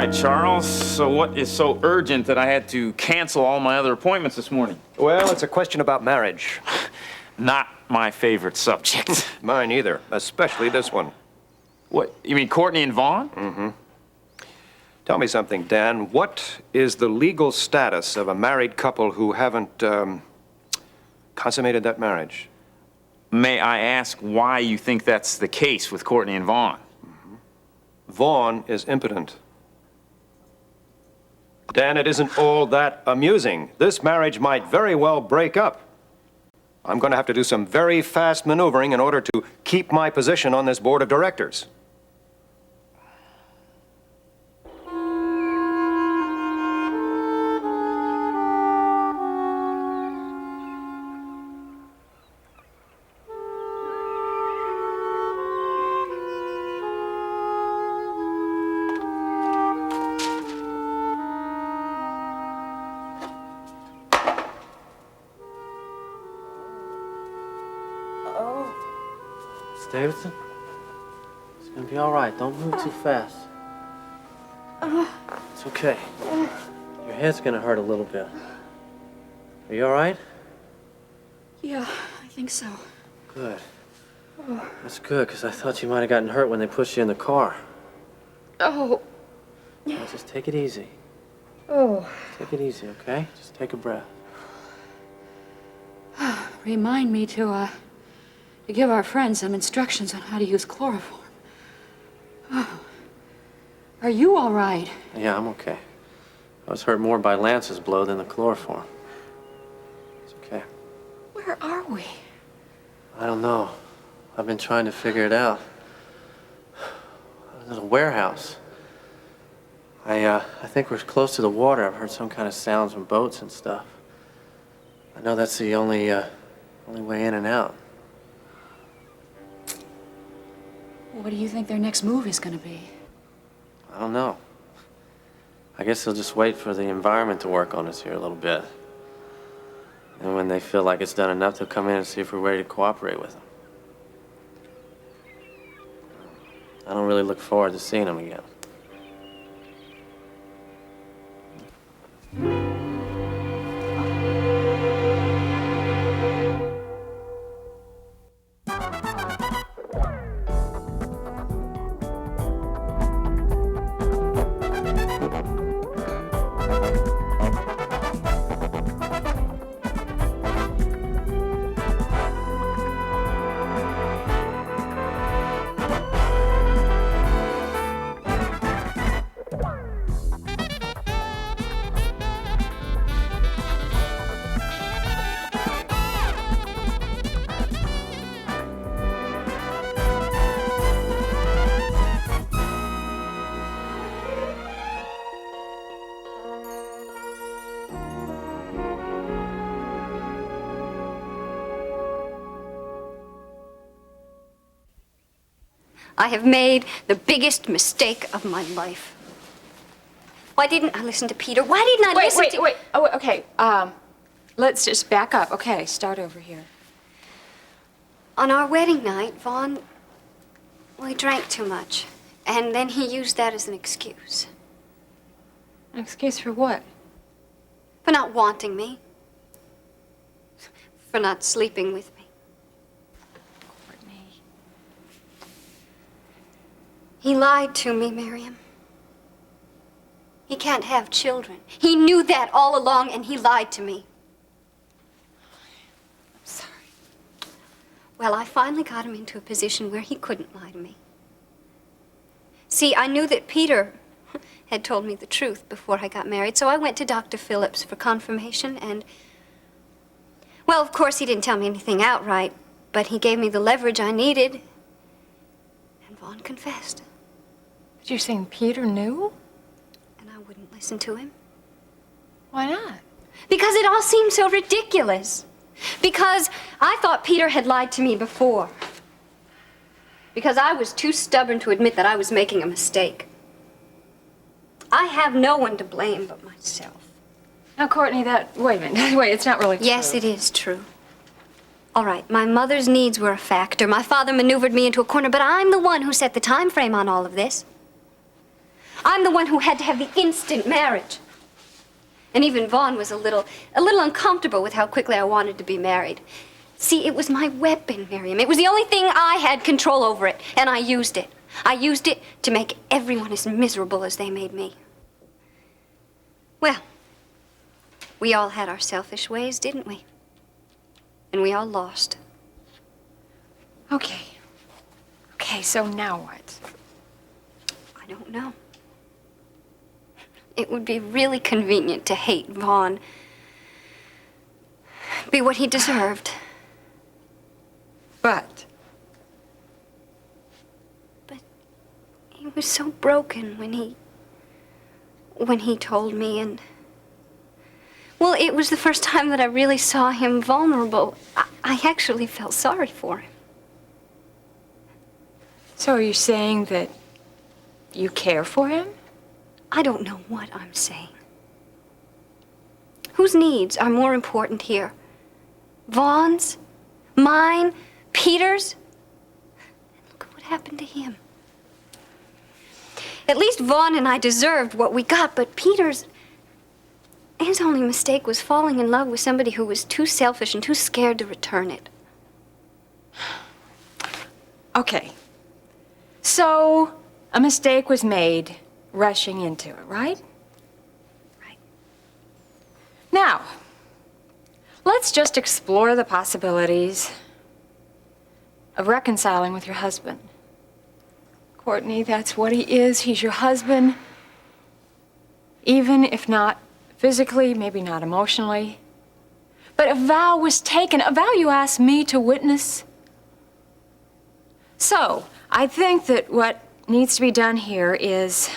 right, Charles. So what is so urgent that I had to cancel all my other appointments this morning? Well, it's a question about marriage. Not my favorite subject. Mine either, especially this one. What, you mean Courtney and Vaughn? Mm-hmm. Tell me something, Dan. What is the legal status of a married couple who haven't consummated that marriage? May I ask why you think that's the case with Courtney and Vaughn? Vaughn is impotent. Dan, it isn't all that amusing. This marriage might very well break up. I'm going to have to do some very fast maneuvering in order to keep my position on this board of directors. Davidson, it's gonna be all right. Don't move too fast. It's okay. Your head's gonna hurt a little bit. Are you all right? Yeah, I think so. Good. That's good, because I thought you might have gotten hurt when they pushed you in the car. Oh. Now, just take it easy. Oh. Take it easy, okay? Just take a breath. Remind me to give our friends some instructions on how to use chloroform. Oh. Are you all right? Yeah, I'm okay. I was hurt more by Lance's blow than the chloroform. It's okay. Where are we? I don't know. I've been trying to figure it out. There's a warehouse. I think we're close to the water. I've heard some kind of sounds from boats and stuff. I know that's the only way in and out. What do you think their next move is going to be? I don't know. I guess they'll just wait for the environment to work on us here a little bit. And when they feel like it's done enough, they'll come in and see if we're ready to cooperate with them. I don't really look forward to seeing them again. I have made the biggest mistake of my life. Why didn't I listen to Peter? Why didn't I listen to... Wait. Oh, okay. Let's just back up. Okay, start over here. On our wedding night, Vaughn, well, he drank too much. And then he used that as an excuse. An excuse for what? For not wanting me. For not sleeping with me. He lied to me, Miriam. He can't have children. He knew that all along, and he lied to me. I'm sorry. Well, I finally got him into a position where he couldn't lie to me. See, I knew that Peter had told me the truth before I got married, so I went to Dr. Phillips for confirmation, and... well, of course, he didn't tell me anything outright, but he gave me the leverage I needed, and Vaughn confessed. But you're saying Peter knew? And I wouldn't listen to him. Why not? Because it all seemed so ridiculous. Because I thought Peter had lied to me before. Because I was too stubborn to admit that I was making a mistake. I have no one to blame but myself. Now, Courtney, wait a minute. Wait, it's not really true. Yes, it is true. All right, my mother's needs were a factor. My father maneuvered me into a corner, but I'm the one who set the time frame on all of this. I'm the one who had to have the instant marriage. And even Vaughn was a little uncomfortable with how quickly I wanted to be married. See, it was my weapon, Miriam. It was the only thing I had control over it, and I used it. I used it to make everyone as miserable as they made me. Well, we all had our selfish ways, didn't we? And we all lost. Okay. Okay, so now what? I don't know. It would be really convenient to hate Vaughn. Be what he deserved. But He was so broken when he told me, and well, it was the first time that I really saw him vulnerable. I actually felt sorry for him. so are you saying that you care for him? I don't know what I'm saying. Whose needs are more important here? Vaughn's? Mine? Peter's? Look what happened to him. At least Vaughn and I deserved what we got, but his only mistake was falling in love with somebody who was too selfish and too scared to return it. Okay. So, a mistake was made rushing into it, right? Right. Now, let's just explore the possibilities of reconciling with your husband. Courtney, that's what he is. He's your husband. Even if not physically, maybe not emotionally. But a vow was taken, a vow you asked me to witness. So, I think that what needs to be done here is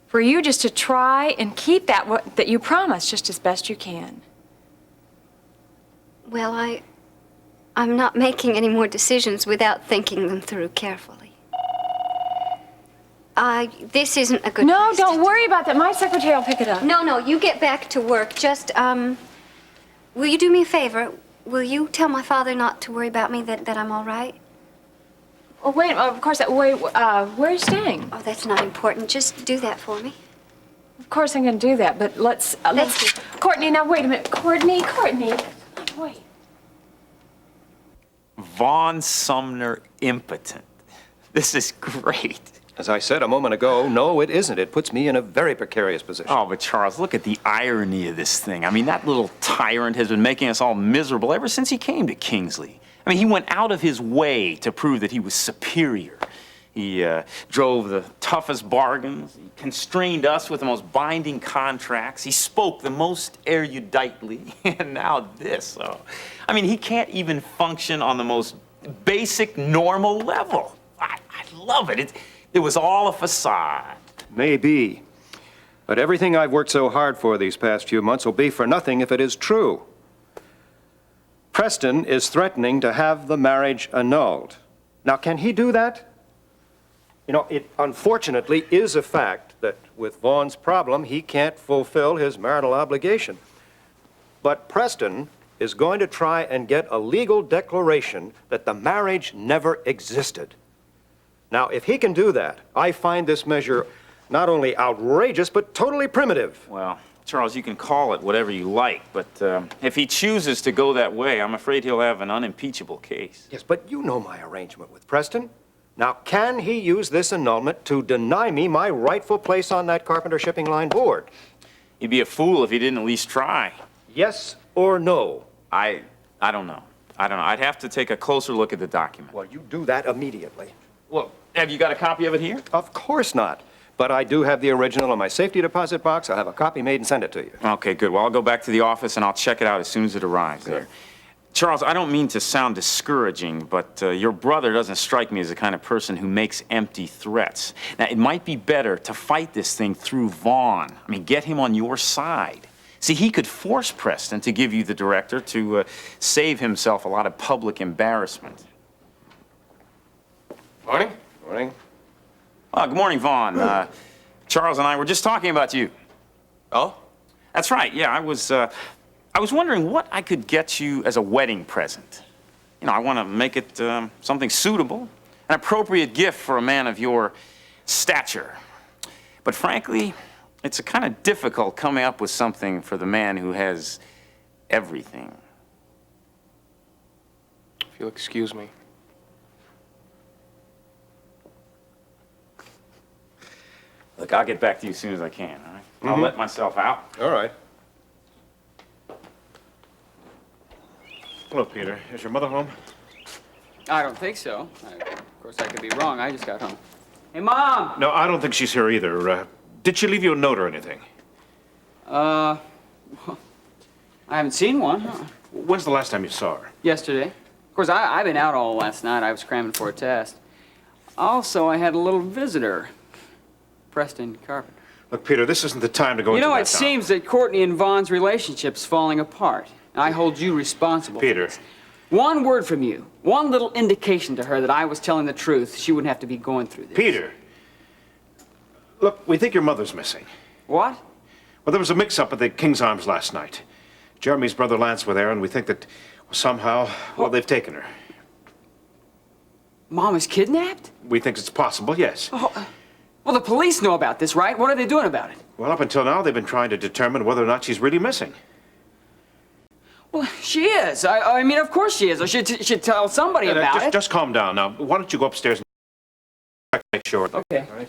for you just to try and keep that you promised just as best you can. Well, I'm not making any more decisions without thinking them through carefully. This isn't a good No, place to- don't worry about that. My secretary will pick it up. No, you get back to work. Just, will you do me a favor? Will you tell my father not to worry about me, that I'm all right? Oh, wait, of course, wait, where are you staying? Oh, that's not important. Just do that for me. Of course I'm gonna do that, but let's... Thank you. Courtney, now wait a minute. Courtney. Wait. Vaughn Sumner impotent. This is great. As I said a moment ago, no, it isn't. It puts me in a very precarious position. Oh, but Charles, look at the irony of this thing. I mean, that little tyrant has been making us all miserable ever since he came to Kingsley. I mean, he went out of his way to prove that he was superior. He drove the toughest bargains. He constrained us with the most binding contracts. He spoke the most eruditely. And now this. Oh. I mean, he can't even function on the most basic, normal level. I love it. It was all a facade. Maybe. But everything I've worked so hard for these past few months will be for nothing if it is true. Preston is threatening to have the marriage annulled. Now, can he do that? You know, it unfortunately is a fact that with Vaughn's problem, he can't fulfill his marital obligation. But Preston is going to try and get a legal declaration that the marriage never existed. Now, if he can do that, I find this measure not only outrageous, but totally primitive. Well, Charles, you can call it whatever you like, but if he chooses to go that way, I'm afraid he'll have an unimpeachable case. Yes, but you know my arrangement with Preston. Now, can he use this annulment to deny me my rightful place on that Carpenter Shipping Line board? He'd be a fool if he didn't at least try. Yes or no? I don't know. I'd have to take a closer look at the document. Well, you do that immediately. Well, have you got a copy of it here? Of course not. But I do have the original in my safety deposit box. I'll have a copy made and send it to you. Okay, good. Well, I'll go back to the office and I'll check it out as soon as it arrives there. Charles, I don't mean to sound discouraging, but your brother doesn't strike me as the kind of person who makes empty threats. Now, it might be better to fight this thing through Vaughn. I mean, get him on your side. See, he could force Preston to give you the director to save himself a lot of public embarrassment. Morning. Morning. Oh, good morning, Vaughn. Charles and I were just talking about you. Oh? That's right, yeah, I was wondering what I could get you as a wedding present. You know, I want to make it something suitable, an appropriate gift for a man of your stature. But frankly, it's kind of difficult coming up with something for the man who has everything. If you'll excuse me. Look, I'll get back to you as soon as I can, all right? I'll let myself out. All right. Hello, Peter. Is your mother home? I don't think so. Of course, I could be wrong. I just got home. Hey, Mom! No, I don't think she's here either. Did she leave you a note or anything? I haven't seen one. Huh? When's the last time you saw her? Yesterday. Of course, I've been out all last night. I was cramming for a test. Also, I had a little visitor. Preston Carpenter. Look, Peter, this isn't the time to go into that It seems that Courtney and Vaughn's relationship's falling apart. I hold you responsible Peter. for this. One word from you, one little indication to her that I was telling the truth, she wouldn't have to be going through this. Peter! Look, we think your mother's missing. What? Well, there was a mix-up at the King's Arms last night. Jeremy's brother Lance were there, and we think that somehow, well, they've taken her. Mom is kidnapped? We think it's possible, yes. Oh, well, the police know about this, right? What are they doing about it? Well, up until now, they've been trying to determine whether or not she's really missing. Well, she is. I mean, of course she is. I should tell somebody about it. Just calm down. Now, why don't you go upstairs and check to make sure. Okay. All right.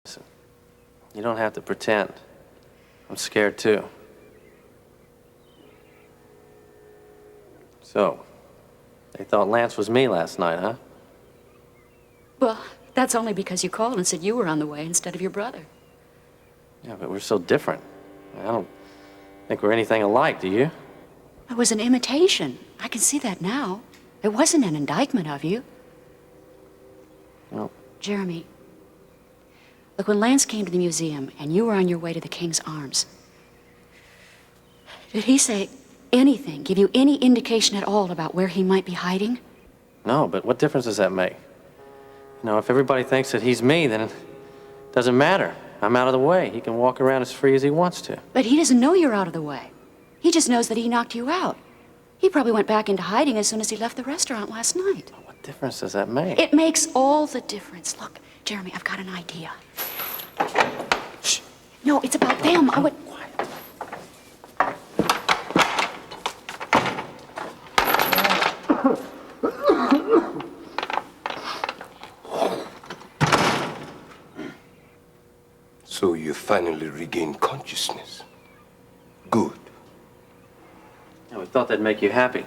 Listen, you don't have to pretend. I'm scared too. So, they thought Lance was me last night, huh? Well, that's only because you called and said you were on the way instead of your brother. Yeah, but we're so different. I don't think we're anything alike, do you? It was an imitation. I can see that now. It wasn't an indictment of you. Well, Jeremy, look, when Lance came to the museum and you were on your way to the King's Arms, did he say anything, give you any indication at all about where he might be hiding? no, but what difference does that make? You know, if everybody thinks that he's me, then it doesn't matter. I'm out of the way. He can walk around as free as he wants to. But he doesn't know you're out of the way. He just knows that he knocked you out. He probably went back into hiding as soon as he left the restaurant last night. What difference does that make? It makes all the difference. Look, Jeremy, I've got an idea. Shh. No, it's about them. I would... So you finally regained consciousness. Good. Yeah, we thought that'd make you happy.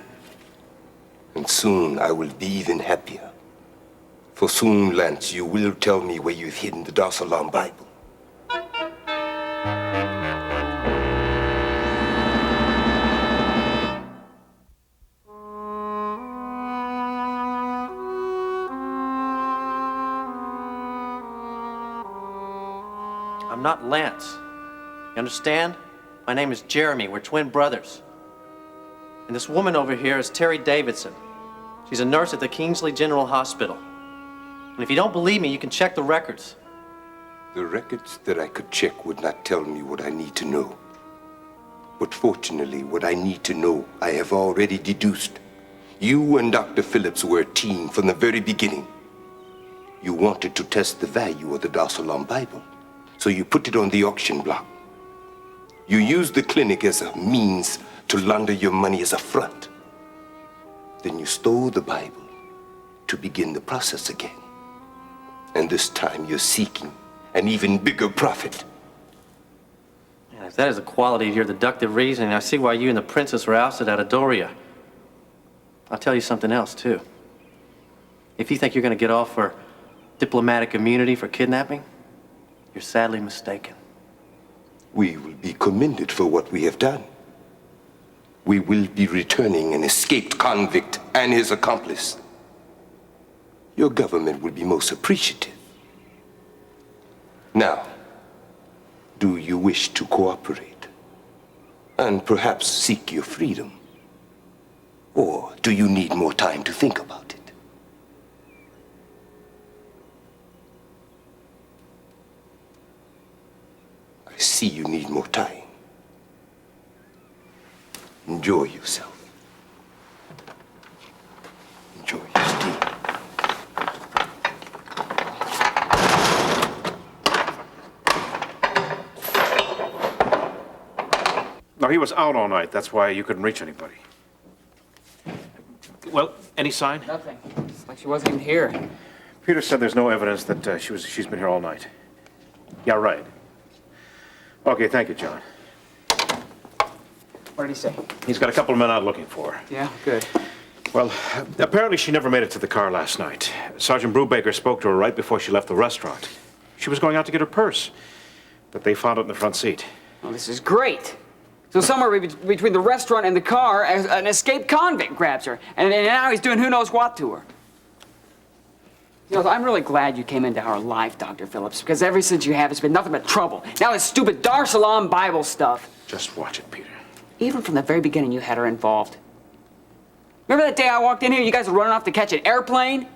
And soon I will be even happier. For soon, Lance, you will tell me where you've hidden the Dar es Salaam Bible. I'm not Lance. You understand? My name is Jeremy. We're twin brothers. And this woman over here is Terry Davidson. She's a nurse at the Kingsley General Hospital. And if you don't believe me, you can check the records. The records that I could check would not tell me what I need to know. But fortunately, what I need to know, I have already deduced. You and Dr. Phillips were a team from the very beginning. You wanted to test the value of the Dar es Salaam Bible, so you put it on the auction block. You used the clinic as a means to launder your money as a front. Then you stole the Bible to begin the process again. And this time you're seeking an even bigger profit. And if that is the quality of your deductive reasoning, I see why you and the princess were ousted out of Doria. I'll tell you something else, too. If you think you're going to get off for diplomatic immunity for kidnapping, you're sadly mistaken. We will be commended for what we have done. We will be returning an escaped convict and his accomplice. Your government will be most appreciative. Now, do you wish to cooperate and perhaps seek your freedom? Or do you need more time to think about it? I see you need more time. Enjoy yourself. No, he was out all night. That's why you couldn't reach anybody. Well, any sign? Nothing. It's like she wasn't even here. Peter said there's no evidence that she's been here all night. Yeah, right. Okay, thank you, John. What did he say? He's got a couple of men out looking for her. Yeah, good. Well, apparently she never made it to the car last night. Sergeant Brubaker spoke to her right before she left the restaurant. She was going out to get her purse, but they found it in the front seat. Oh, this is great. So somewhere between the restaurant and the car, an escaped convict grabs her, and now he's doing who knows what to her. You know, I'm really glad you came into our life, Dr. Phillips, because ever since you have, it's been nothing but trouble. Now this stupid Dar Salaam Bible stuff. Just watch it, Peter. Even from the very beginning, you had her involved. Remember that day I walked in here, you guys were running off to catch an airplane?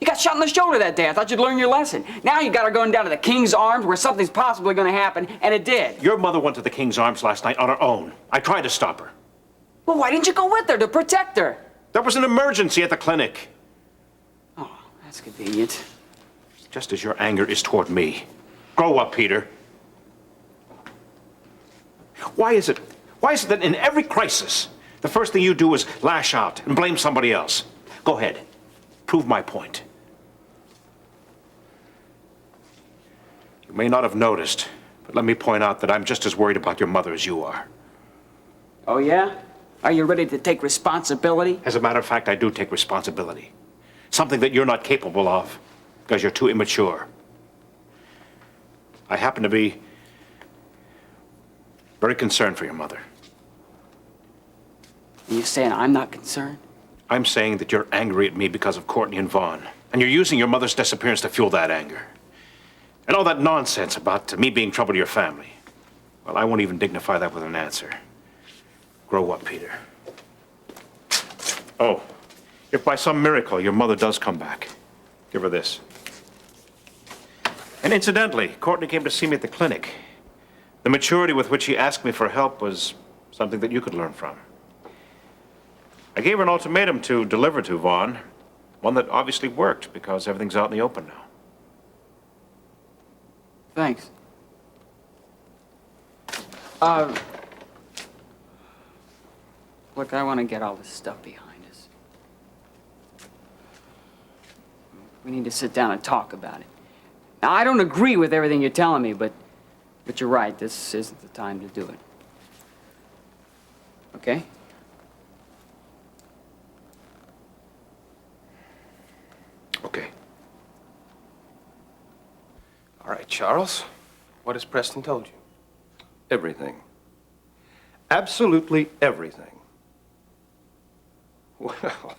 You got shot in the shoulder that day. I thought you'd learn your lesson. Now you got her going down to the King's Arms where something's possibly going to happen, and it did. Your mother went to the King's Arms last night on her own. I tried to stop her. Well, why didn't you go with her to protect her? There was an emergency at the clinic. Oh, that's convenient. Just as your anger is toward me. Grow up, Peter. Why is it that in every crisis, the first thing you do is lash out and blame somebody else? Go ahead. Prove my point. You may not have noticed, but let me point out that I'm just as worried about your mother as you are. Oh, yeah? Are you ready to take responsibility? As a matter of fact, I do take responsibility. Something that you're not capable of because you're too immature. I happen to be very concerned for your mother. Are you saying I'm not concerned? I'm saying that you're angry at me because of Courtney and Vaughn, and you're using your mother's disappearance to fuel that anger. And all that nonsense about me being trouble to your family. Well, I won't even dignify that with an answer. Grow up, Peter. Oh, if by some miracle your mother does come back, give her this. And incidentally, Courtney came to see me at the clinic. The maturity with which she asked me for help was something that you could learn from. I gave her an ultimatum to deliver to Vaughn, one that obviously worked because everything's out in the open now. Thanks. Look, I want to get all this stuff behind us. We need to sit down and talk about it. Now, I don't agree with everything you're telling me, but you're right. This isn't the time to do it. Okay? Okay. All right, Charles. What has Preston told you? Everything. Absolutely everything. Well,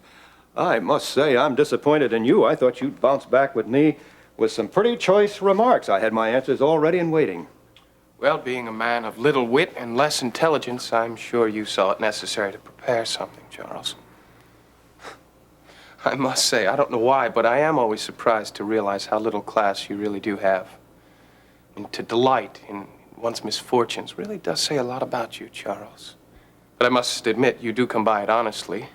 I must say I'm disappointed in you. I thought you'd bounce back with me with some pretty choice remarks. I had my answers all ready and waiting. Well, being a man of little wit and less intelligence, I'm sure you saw it necessary to prepare something, Charles. I must say, I don't know why, but I am always surprised to realize how little class you really do have. And to delight in one's misfortunes really does say a lot about you, Charles. But I must admit, you do come by it honestly.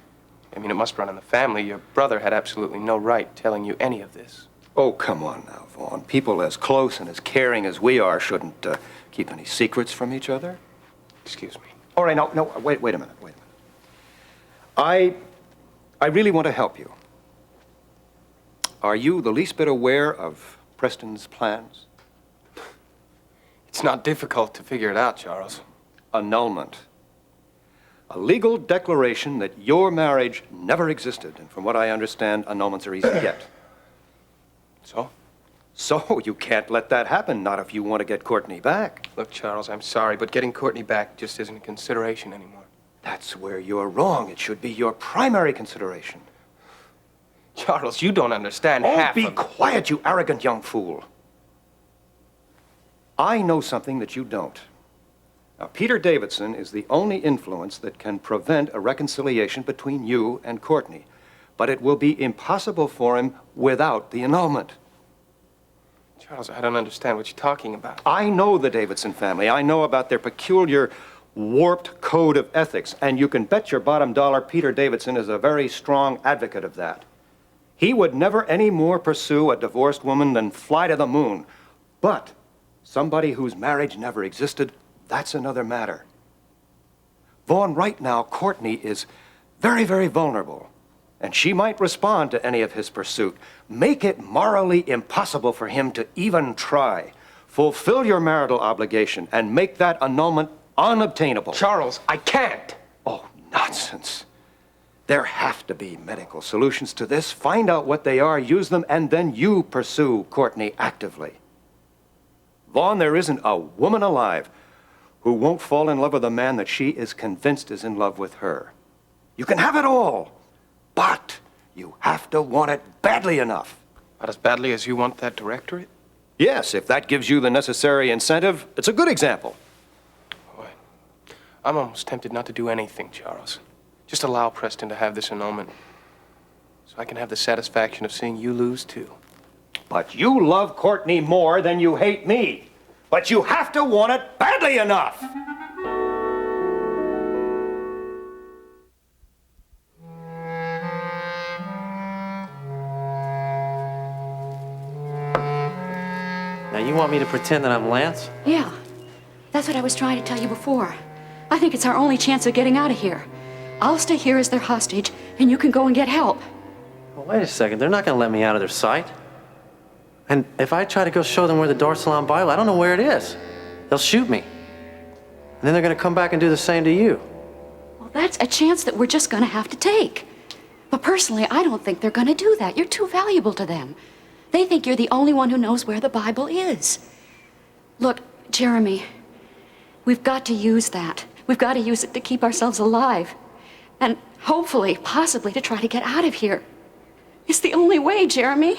I mean, it must run in the family. Your brother had absolutely no right telling you any of this. Oh, come on now, Vaughn. People as close and as caring as we are shouldn't keep any secrets from each other. Excuse me. All right, no, wait a minute. I really want to help you. Are you the least bit aware of Preston's plans? It's not difficult to figure it out, Charles. Annulment. A legal declaration that your marriage never existed. And from what I understand, annulments are easy to get. So? So you can't let that happen, not if you want to get Courtney back. Look, Charles, I'm sorry, but getting Courtney back just isn't a consideration anymore. That's where you're wrong. It should be your primary consideration. Charles, you don't understand Oh, half be of... quiet, you arrogant young fool. I know something that you don't. Now, Peter Davidson is the only influence that can prevent a reconciliation between you and Courtney. But it will be impossible for him without the annulment. Charles, I don't understand what you're talking about. I know the Davidson family. I know about their peculiar, warped code of ethics. And you can bet your bottom dollar Peter Davidson is a very strong advocate of that. He would never any more pursue a divorced woman than fly to the moon. But somebody whose marriage never existed, that's another matter. Vaughn, right now, Courtney is very, very vulnerable, and she might respond to any of his pursuit. Make it morally impossible for him to even try. Fulfill your marital obligation and make that annulment unobtainable. Charles, I can't. Oh, nonsense. There have to be medical solutions to this. Find out what they are, use them, and then you pursue Courtney actively. Vaughn, there isn't a woman alive who won't fall in love with a man that she is convinced is in love with her. You can have it all, but you have to want it badly enough. About as badly as you want that directorate? Yes, if that gives you the necessary incentive, it's a good example. Boy, I'm almost tempted not to do anything, Charles. Just allow Preston to have this annulment, so I can have the satisfaction of seeing you lose, too. But you love Courtney more than you hate me. But you have to want it badly enough. Now, you want me to pretend that I'm Lance? Yeah, that's what I was trying to tell you before. I think it's our only chance of getting out of here. I'll stay here as their hostage, and you can go and get help. Well, wait a second. They're not going to let me out of their sight. And if I try to go show them where the Dar es Salaam Bible, I don't know where it is. They'll shoot me. And then they're going to come back and do the same to you. Well, that's a chance that we're just going to have to take. But personally, I don't think they're going to do that. You're too valuable to them. They think you're the only one who knows where the Bible is. Look, Jeremy, we've got to use that. We've got to use it to keep ourselves alive. And hopefully, possibly, to try to get out of here. It's the only way, Jeremy.